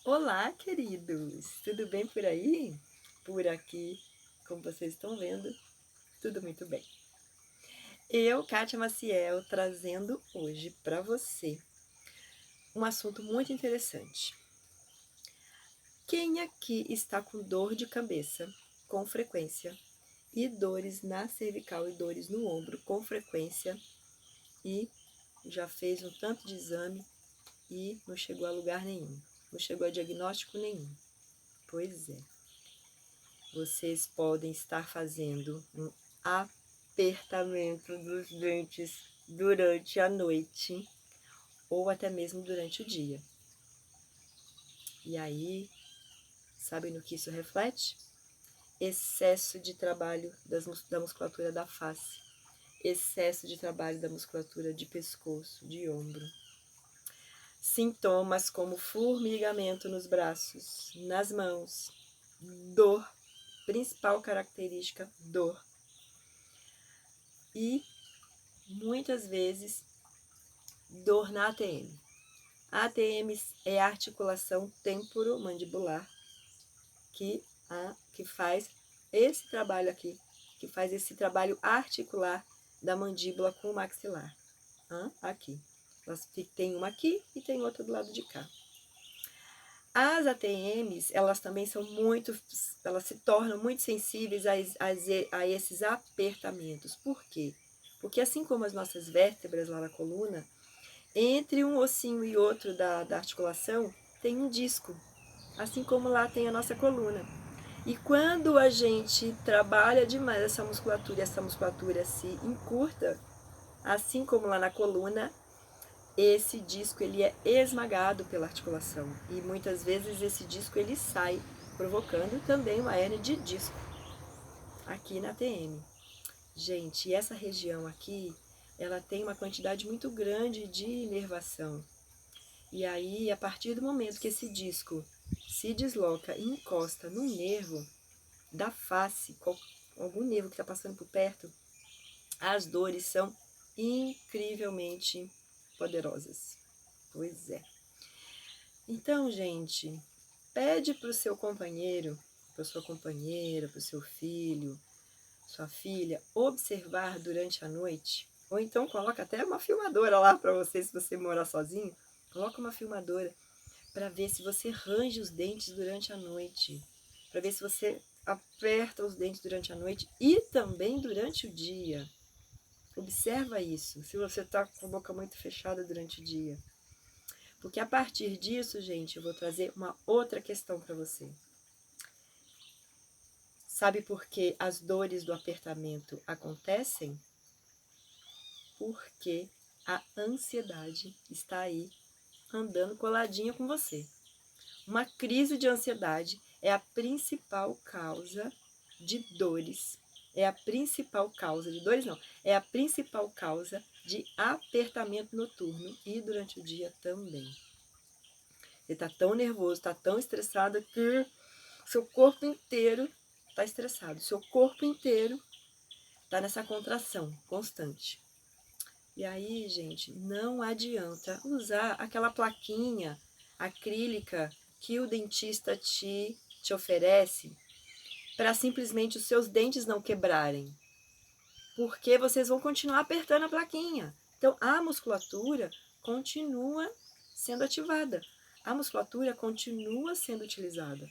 Olá, queridos! Tudo bem por aí? Por aqui, como vocês estão vendo, tudo muito bem. Eu, Kátia Maciel, trazendo hoje para você um assunto muito interessante. Quem aqui está com dor de cabeça com frequência e dores na cervical e dores no ombro com frequência e já fez um tanto de exame e não chegou a lugar nenhum, não chegou a diagnóstico nenhum? Pois é. Vocês podem estar fazendo um apertamento dos dentes durante a noite ou até mesmo durante o dia. E aí, sabem no que isso reflete? Excesso de trabalho da musculatura da face, excesso de trabalho da musculatura de pescoço, de ombro. Sintomas como formigamento nos braços, nas mãos, dor, principal característica, dor. E muitas vezes dor na ATM. A ATM é a articulação temporomandibular que faz esse trabalho aqui, que faz esse trabalho articular da mandíbula com o maxilar. Aqui. Tem uma aqui e tem outra do lado de cá. As ATMs, elas também são elas se tornam muito sensíveis a esses apertamentos. Por quê? Porque assim como as nossas vértebras lá na coluna, entre um ossinho e outro da articulação tem um disco, assim como lá tem a nossa coluna. E quando a gente trabalha demais essa musculatura se encurta, assim como lá na coluna, esse disco ele é esmagado pela articulação e muitas vezes esse disco ele sai, provocando também uma hérnia de disco aqui na TM. Gente, essa região aqui, ela tem uma quantidade muito grande de inervação. E aí, a partir do momento que esse disco se desloca e encosta no nervo da face, algum nervo que está passando por perto, as dores são incrivelmente poderosas. Pois é. Então, gente, pede para o seu companheiro, para sua companheira, para o seu filho, sua filha, observar durante a noite. Ou então coloca até uma filmadora lá para você, se você morar sozinho. Coloca uma filmadora para ver se você range os dentes durante a noite. Para ver se você aperta os dentes durante a noite e também durante o dia. Observa isso, se você está com a boca muito fechada durante o dia. Porque a partir disso, gente, eu vou trazer uma outra questão para você. Sabe por que as dores do apertamento acontecem? Porque a ansiedade está aí andando coladinha com você. Uma crise de ansiedade é a principal causa de dores. É a principal causa de dores, não. É a principal causa de apertamento noturno e durante o dia também. Você está tão nervoso, está tão estressado que seu corpo inteiro está estressado. Seu corpo inteiro está nessa contração constante. E aí, gente, não adianta usar aquela plaquinha acrílica que o dentista te oferece para simplesmente os seus dentes não quebrarem. Porque vocês vão continuar apertando a plaquinha. Então, a musculatura continua sendo ativada. A musculatura continua sendo utilizada.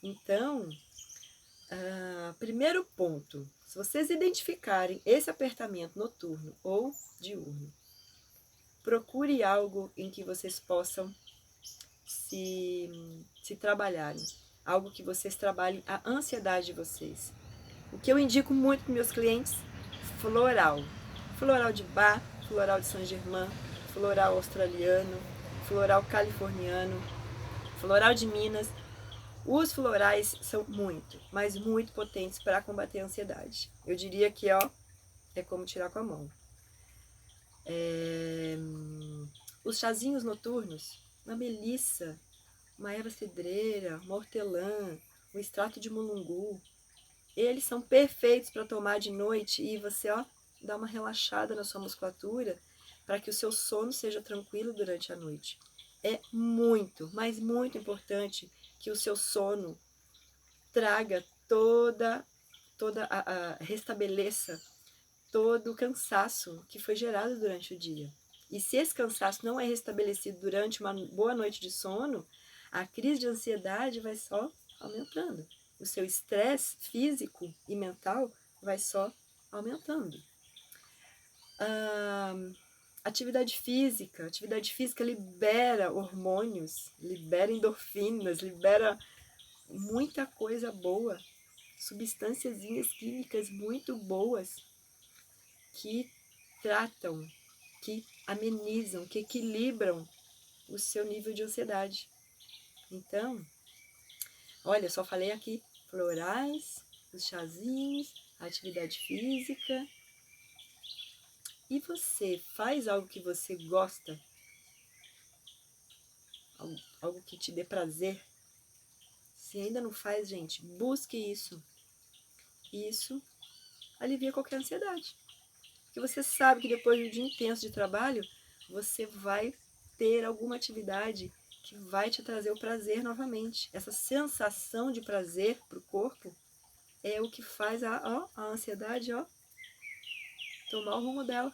Então, primeiro ponto, se vocês identificarem esse apertamento noturno ou diurno, procure algo em que vocês possam se trabalharem, algo que vocês trabalhem a ansiedade de vocês. O que eu indico muito para meus clientes, floral. Floral de Bach, floral de Saint-Germain, floral australiano, floral californiano, floral de Minas. Os florais são muito, mas muito potentes para combater a ansiedade. Eu diria que é como tirar com a mão. Os chazinhos noturnos, uma melissa, uma erva cedreira, uma hortelã, um extrato de mulungu, eles são perfeitos para tomar de noite e você dá uma relaxada na sua musculatura para que o seu sono seja tranquilo durante a noite. É muito, mas muito importante que o seu sono traga restabeleça todo o cansaço que foi gerado durante o dia. E se esse cansaço não é restabelecido durante uma boa noite de sono, a crise de ansiedade vai só aumentando. O seu estresse físico e mental vai só aumentando. Atividade física libera hormônios, libera endorfinas, libera muita coisa boa, substâncias químicas muito boas que tratam, que amenizam, que equilibram o seu nível de ansiedade. Então, olha, só falei aqui florais, os chazinhos, a atividade física. E você faz algo que você gosta? Algo que te dê prazer? Se ainda não faz, gente, busque isso. Isso alivia qualquer ansiedade. Porque você sabe que depois de um dia intenso de trabalho, você vai ter alguma atividade que vai te trazer o prazer novamente. Essa sensação de prazer para o corpo é o que faz a ansiedade tomar o rumo dela.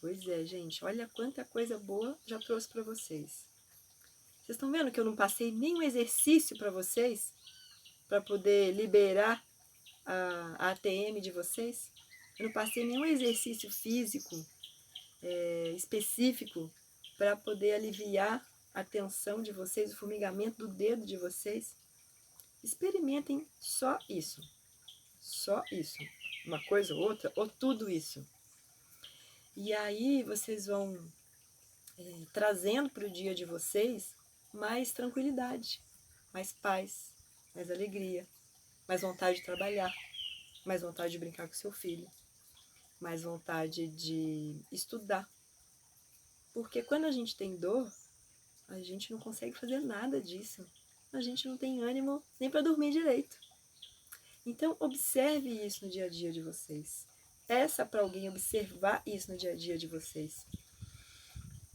Pois é, gente, olha quanta coisa boa já trouxe para vocês. Vocês estão vendo que eu não passei nenhum exercício para vocês, para poder liberar a ATM de vocês? Eu não passei nenhum exercício físico específico para poder aliviar a tensão de vocês, o formigamento do dedo de vocês. Experimentem só isso. Só isso. Uma coisa ou outra, ou tudo isso. E aí vocês vão trazendo para o dia de vocês mais tranquilidade, mais paz, mais alegria, mais vontade de trabalhar, mais vontade de brincar com seu filho, mais vontade de estudar. Porque quando a gente tem dor, a gente não consegue fazer nada disso. A gente não tem ânimo nem para dormir direito. Então, observe isso no dia a dia de vocês. Peça para alguém observar isso no dia a dia de vocês.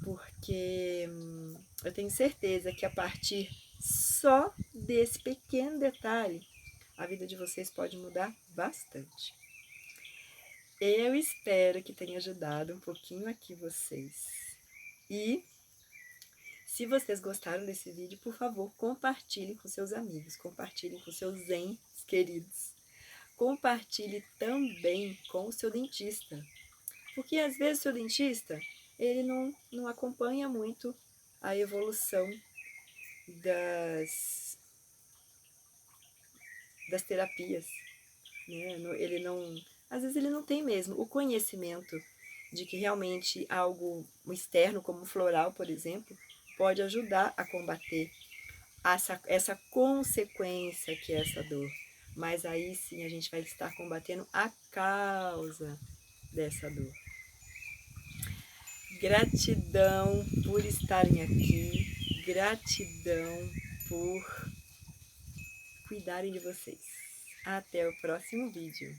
Porque eu tenho certeza que a partir só desse pequeno detalhe, a vida de vocês pode mudar bastante. Eu espero que tenha ajudado um pouquinho aqui vocês. E se vocês gostaram desse vídeo, por favor, compartilhem com seus amigos, compartilhem com seus entes queridos. Compartilhe também com o seu dentista. Porque às vezes o seu dentista, ele não acompanha muito a evolução das terapias. Né? Às vezes ele não tem mesmo o conhecimento de que realmente algo externo, como floral, por exemplo, pode ajudar a combater essa consequência que é essa dor. Mas aí sim a gente vai estar combatendo a causa dessa dor. Gratidão por estarem aqui, gratidão por cuidarem de vocês. Até o próximo vídeo.